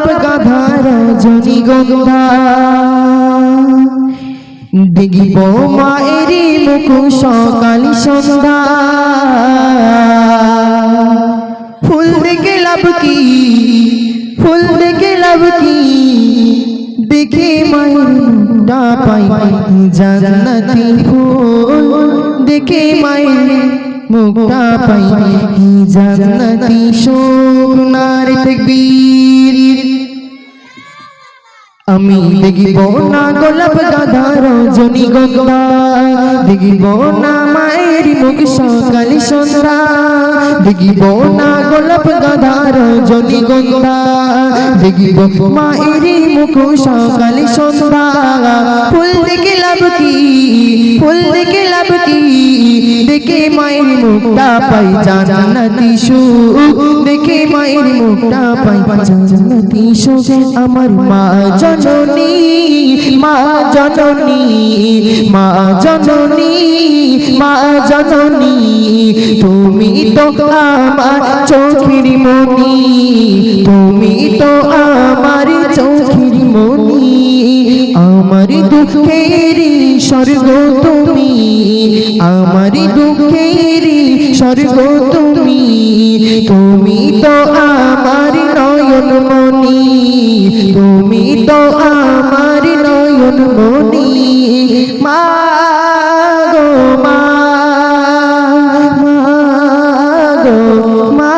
গোলাপ গাধা রজনীগন্ধা দেখিব মায়েরি মুখ সকাল সন্ধ্যা ফুল দেখে লাভ কি ফুল দেখে লাভ কি দেখে মায়ের মুখটা পাই জান্নাতি ফুল দেখে মায়ের মুখটা পাই জান্নাতি সুখ নারে তাকবীর আমি দেখিব না গোলাপ গাধা রজনীগন্ধা দেখিব না মায়ের মুখ সকাল সন্ধ্যা দেখিব না গোলাপ গাধা রজনীগন্ধা দেখিব মায়ের মুখ সকাল সন্ধ্যা ফুল দেখে লাভ কি ফুল দেখে লাভ কি দেখে মায়ের মুখটা পাই জান্নাতি সুখ দেখে মায়ের মুখটা পাই জান্নাতি সুখ আমার মা জননী মা জননী মা জননী মা জননী তুমি তো আমার চোখের মনি তুমি তো আমার চোখের মনি আমার দুঃখের স্বর্গ তুমি আমার দুঃখের স্বর্গ তুমি তুমি তো আমার নয়ন মনি তুমি তো আমার নয়ন মনি মা গো মা গো মা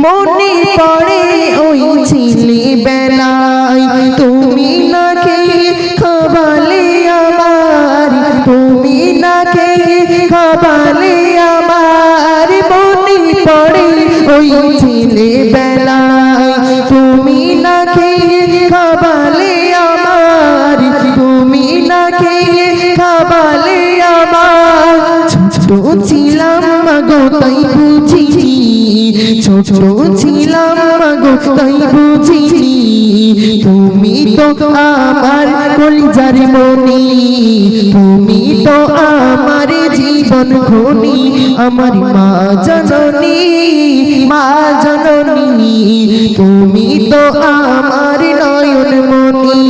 মনে পড়ে ওই ছিলি বেলায় তুমি না খেয়ে খাবালে আমার তুমি না খেয়ে খাবালে আমার মনে পড়ে ওই ছিলি বেলায় তুমি না খেয়ে খাবালে আমার তুমি না খেয়ে খাবালে আমার ছোট ছিলাম মাগো তাই বুঝিনি ছোট ছিলাম মাগো তাই বুঝিনি তুমি তো আমার কলিজার মনি তুমি তো আমার জীবন খনি আমার মা জননী মা জননী তুমি তো আমার নয়ন মনি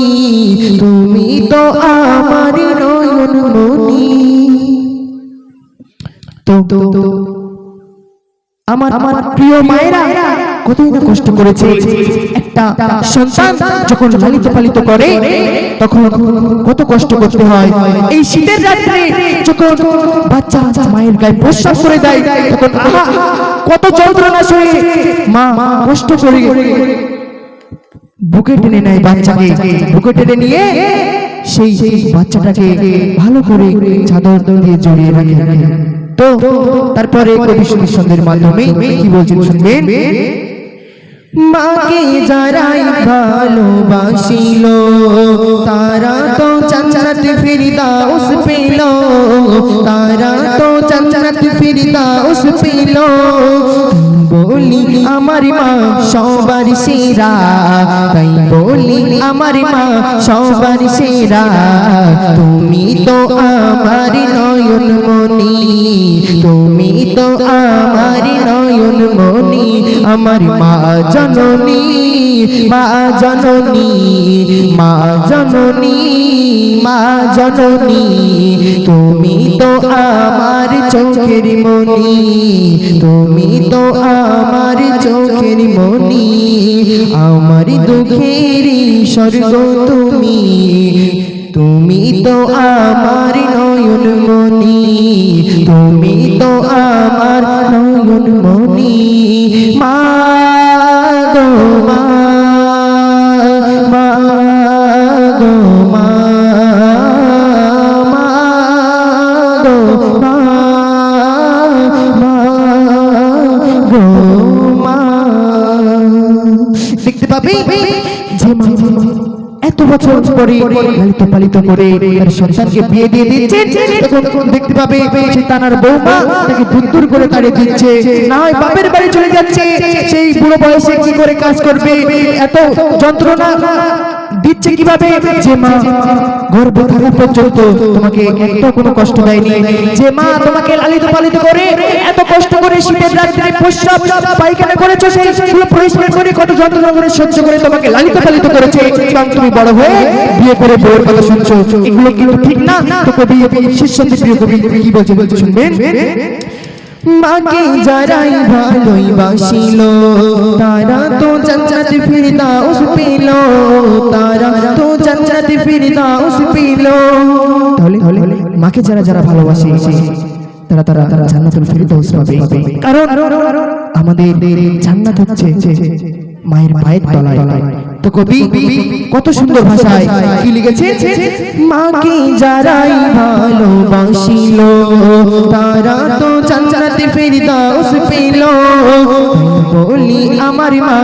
তুমি তো আমার নয়ন মনি তো আমার প্রিয় মায়েরা কতই না কষ্ট করেছে একটা সন্তান যখন লালিত পালিত করে তখন কত কষ্ট করতে হয় এই শীতের রাত্রে যখন বাচ্চা মায়ের গায়ে প্রস্রাব করে দেয় তখন আহা কত যন্ত্রণা সয়ে মা কষ্ট করে বুকে টেনে নেয় বাচ্চাকে বুকে টেনে নিয়ে সেই বাচ্চাটাকে ভালো করে চাদর দিয়ে জড়িয়ে রাখে তো তারপরে কবি সুন্দর মাধ্যমে কি বলছেন শুনবেন মাকে যারাই ভালোবাসিল তারা তো জান্নাত ফিরদাউস পেল তারা তো জান্নাত ফিরদাউস পেল বলি আমার মা সবার সেরা তাই বলি আমার মা সবার সেরা তুমি তো আমার নয়ন মনি তুমি তো আমার নয়ন মনি আমার মা জননী মা জননী মা জননী মা জননী তুমি তো আমার চোখের মনি তুমি তো আমার চোখের মনি আমার দুঃখের স্বর্গ তুমি তুমি তো আমার নয়ন মনি তুমি তো আমার নয়ন মনি মা গো মা গো মা গো মা গো মা দেখতে পাবে যে মা এত বছর পরে লালিত পালিত করে তার সন্তানকে বিয়ে দিয়ে দিচ্ছে তখন দেখতে পাবে সে তার বৌমা তাকে দূর করে তাড়িয়ে দিচ্ছে না হয় বাপের বাড়ি চলে যাচ্ছে সেই বুড়ো বয়সে কি করে কাজ করবে এত যন্ত্রণা দিচ্ছে কিভাবে? যে মা গর্ভে থাকা পর্যন্ত তোমাকে একটা কোনো কষ্ট দেয়নি, যে মা তোমাকে লালিত পালিত করে এত কষ্ট করে শীতের রাত্রে প্রস্রাব পায়খানা করেছো, সেইগুলো পরিষ্কার করে কত যন্ত্রণা করে সহ্য করে তোমাকে লালিত পালিত করেছে, এবং তুমি বড় হয়ে বিয়ে করে বউয়ের কথা শুনছো, এগুলো কিন্তু ঠিক না। তো কবি শিষ্যদের প্রিয় কবি কি বলছে শুনবেন। মাকে যারাই ভালোবাসিল তারা তো জান্নাতে ফিরদাউস পেল, তারা তো জান্নাতে ফিরদাউস পেল। তাহলে মাকে যারা ভালোবাসে তারা জান্নাতুল ফিরদাউস পাবে। কারণ আমাদের জান্নাত হচ্ছে মায়ের পায়ের তলায়। তো কবি কত সুন্দর ভাষায় কি লিখেছে, মাকে যারাই ভালোবাসিল তারা তো জান্নাতে ফিরদাউস পেল। বলি আমার মা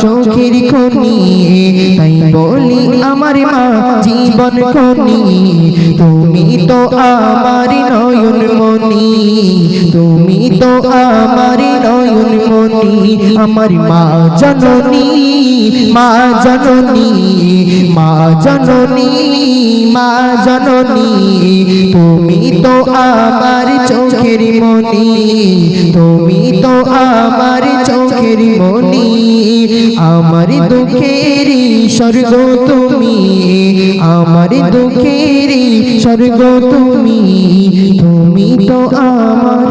চোখের খনি, তাই বলি আমার মা জীবন খনি, তুমি তো আমার নয়ন মনি, তুমি তো আমার নয়ন মনি। আমার মা জননী, মা জননী, মা জননী, মা জননী, তুমি তো আমার চোখের মনি, তুমি তো আমার চোখের মনি। আমার দুঃখের স্বর্গ তুমি, আমার দুঃখের স্বর্গ তুমি, তুমি তো আমার